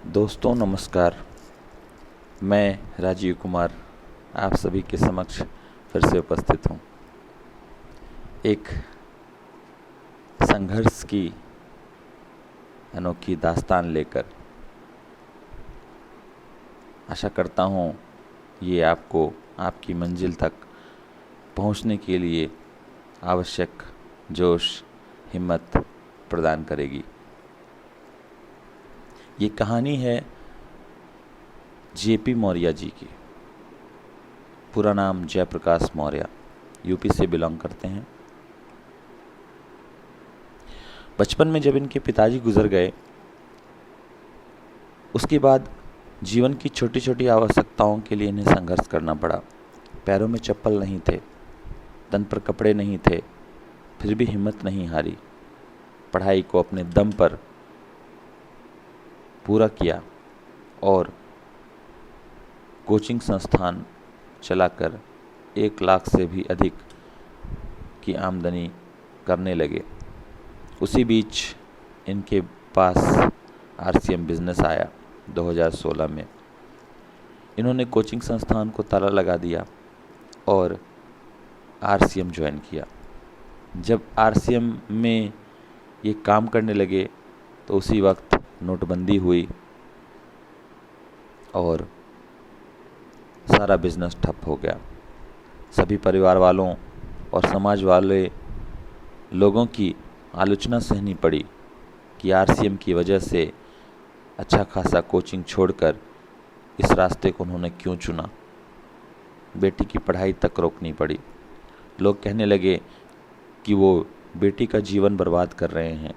दोस्तों नमस्कार। मैं राजीव कुमार आप सभी के समक्ष फिर से उपस्थित हूँ एक संघर्ष की अनोखी दास्तान लेकर। आशा करता हूँ ये आपको आपकी मंजिल तक पहुँचने के लिए आवश्यक जोश हिम्मत प्रदान करेगी। ये कहानी है जेपी मौर्य जी की। पूरा नाम जयप्रकाश मौर्य, यूपी से बिलोंग करते हैं। बचपन में जब इनके पिताजी गुजर गए, उसके बाद जीवन की छोटी छोटी आवश्यकताओं के लिए इन्हें संघर्ष करना पड़ा। पैरों में चप्पल नहीं थे, तन पर कपड़े नहीं थे, फिर भी हिम्मत नहीं हारी। पढ़ाई को अपने दम पर पूरा किया और कोचिंग संस्थान चलाकर 1 लाख से भी अधिक की आमदनी करने लगे। उसी बीच इनके पास आरसीएम बिजनेस आया 2016 में। इन्होंने कोचिंग संस्थान को ताला लगा दिया और आरसीएम ज्वाइन किया। जब आरसीएम में ये काम करने लगे तो उसी वक्त नोटबंदी हुई और सारा बिजनेस ठप हो गया। सभी परिवार वालों और समाज वाले लोगों की आलोचना सहनी पड़ी कि आरसीएम की वजह से अच्छा खासा कोचिंग छोड़कर इस रास्ते को उन्होंने क्यों चुना। बेटी की पढ़ाई तक रोकनी पड़ी। लोग कहने लगे कि वो बेटी का जीवन बर्बाद कर रहे हैं,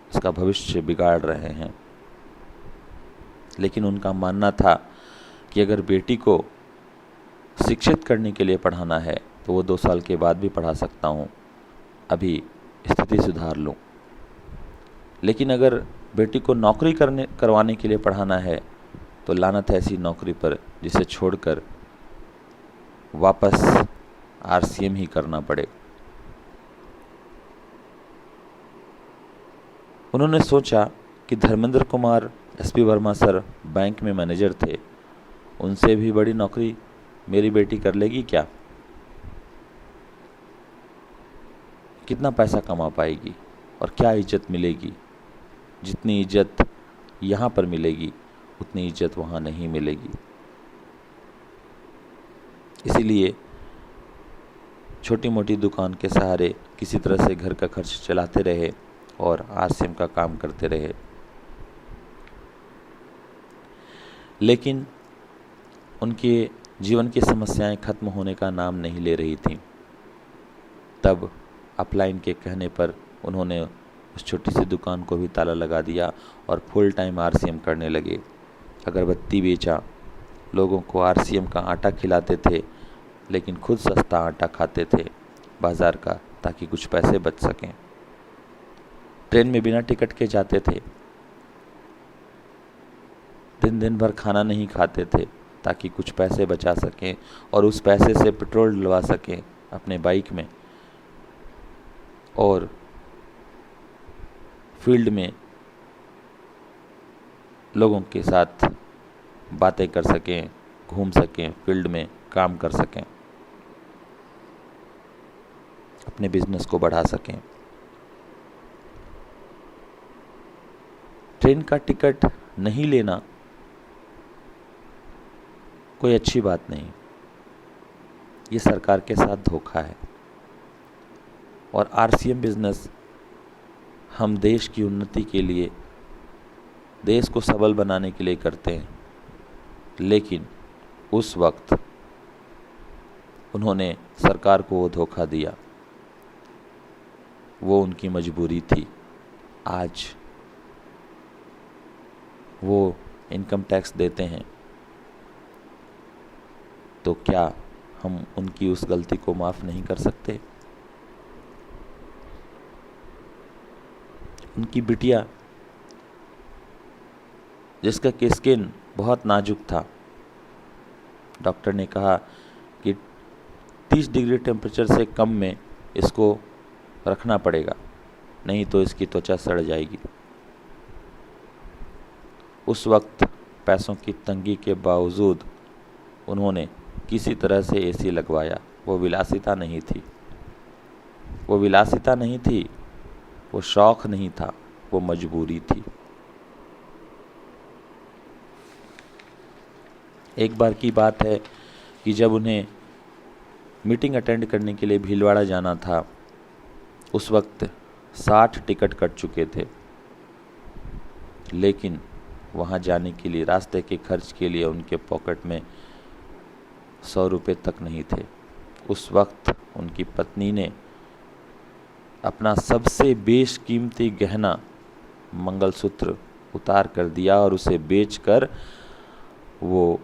उसका भविष्य बिगाड़ रहे हैं। लेकिन उनका मानना था कि अगर बेटी को शिक्षित करने के लिए पढ़ाना है तो वो 2 साल के बाद भी पढ़ा सकता हूँ, अभी स्थिति सुधार लूँ। लेकिन अगर बेटी को नौकरी करवाने के लिए पढ़ाना है तो लानत है ऐसी नौकरी पर जिसे छोड़कर वापस आरसीएम ही करना पड़े। उन्होंने सोचा कि Dharmendra Kumar SP Verma sir bank में मैनेजर थे, उनसे भी बड़ी नौकरी मेरी बेटी कर लेगी क्या? कितना पैसा कमा पाएगी और क्या इज्जत मिलेगी? जितनी इज्जत यहाँ पर मिलेगी उतनी इज्जत वहाँ नहीं मिलेगी। इसीलिए छोटी मोटी दुकान के सहारे किसी तरह से घर का खर्च चलाते रहे और आरसीएम का काम करते रहे। लेकिन उनके जीवन की समस्याएं खत्म होने का नाम नहीं ले रही थीं। तब अपलाइन के कहने पर उन्होंने उस छोटी सी दुकान को भी ताला लगा दिया और फुल टाइम आरसीएम करने लगे। अगरबत्ती बेचा, लोगों को आरसीएम का आटा खिलाते थे, लेकिन खुद सस्ता आटा खाते थे बाज़ार का, ताकि कुछ पैसे बच सकें। ट्रेन में बिना टिकट के जाते थे, दिन भर खाना नहीं खाते थे ताकि कुछ पैसे बचा सकें और उस पैसे से पेट्रोल डलवा सकें अपने बाइक में और फील्ड में लोगों के साथ बातें कर सकें, घूम सकें, फील्ड में काम कर सकें, अपने बिजनेस को बढ़ा सकें। ट्रेन का टिकट नहीं लेना कोई अच्छी बात नहीं, ये सरकार के साथ धोखा है। और आरसीएम बिजनेस हम देश की उन्नति के लिए, देश को सबल बनाने के लिए करते हैं। लेकिन उस वक्त उन्होंने सरकार को वो धोखा दिया, वो उनकी मजबूरी थी। आज वो इनकम टैक्स देते हैं, तो क्या हम उनकी उस गलती को माफ़ नहीं कर सकते? उनकी बिटिया, जिसका कि स्किन बहुत नाजुक था, डॉक्टर ने कहा कि 30 डिग्री टेम्परेचर से कम में इसको रखना पड़ेगा, नहीं तो इसकी त्वचा सड़ जाएगी। उस वक्त पैसों की तंगी के बावजूद उन्होंने किसी तरह से एसी लगवाया। वो विलासिता नहीं थी, वो विलासिता नहीं थी, वो शौक़ नहीं था, वो मजबूरी थी। एक बार की बात है कि जब उन्हें मीटिंग अटेंड करने के लिए भीलवाड़ा जाना था, उस वक्त 60 टिकट कट चुके थे, लेकिन वहाँ जाने के लिए, रास्ते के खर्च के लिए उनके पॉकेट में 100 रुपये तक नहीं थे। उस वक्त उनकी पत्नी ने अपना सबसे बेशकीमती गहना मंगलसूत्र उतार कर दिया और उसे बेचकर वो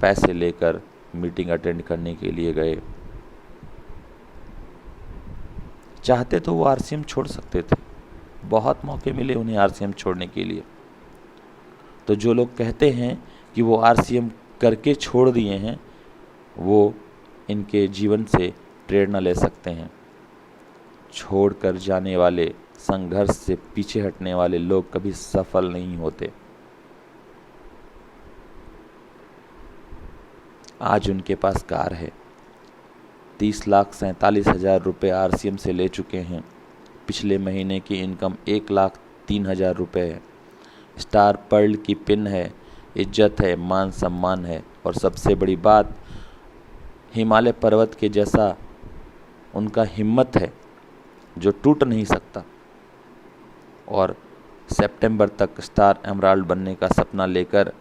पैसे लेकर मीटिंग अटेंड करने के लिए गए। चाहते तो वो आरसीएम छोड़ सकते थे, बहुत मौके मिले उन्हें आरसीएम छोड़ने के लिए। तो जो लोग कहते हैं कि वो आरसीएम करके छोड़ दिए हैं, वो इनके जीवन से प्रेरणा ले सकते हैं। छोड़कर जाने वाले, संघर्ष से पीछे हटने वाले लोग कभी सफल नहीं होते। आज उनके पास कार है, 30,47,000 रुपये आरसीएम से ले चुके हैं। पिछले महीने की इनकम 1,03,000 रुपये है। स्टार पर्ल की पिन है, इज्जत है, मान सम्मान है, और सबसे बड़ी बात, हिमालय पर्वत के जैसा उनका हिम्मत है जो टूट नहीं सकता। और सितंबर तक स्टार एमराल्ड बनने का सपना लेकर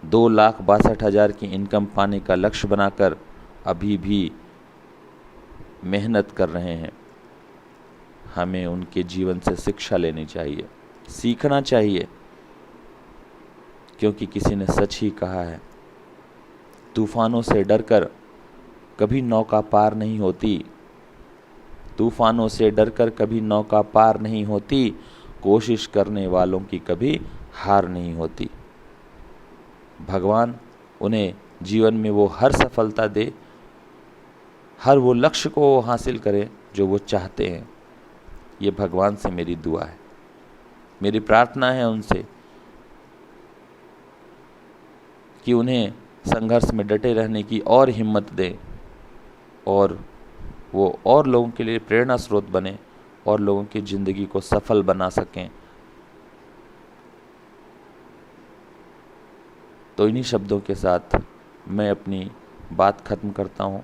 2,62,000 की इनकम पाने का लक्ष्य बनाकर अभी भी मेहनत कर रहे हैं। हमें उनके जीवन से शिक्षा लेनी चाहिए, सीखना चाहिए, क्योंकि किसी ने सच ही कहा है, तूफानों से डरकर कभी नौका पार नहीं होती, तूफानों से डरकर कभी नौका पार नहीं होती, कोशिश करने वालों की कभी हार नहीं होती। भगवान उन्हें जीवन में वो हर सफलता दे, हर वो लक्ष्य को वो हासिल करे जो वो चाहते हैं। ये भगवान से मेरी दुआ है, मेरी प्रार्थना है उनसे कि उन्हें संघर्ष में डटे रहने की और हिम्मत दें, और वो और लोगों के लिए प्रेरणा स्रोत बने और लोगों की ज़िंदगी को सफल बना सकें। तो इन्हीं शब्दों के साथ मैं अपनी बात ख़त्म करता हूँ।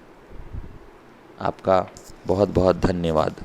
आपका बहुत बहुत धन्यवाद।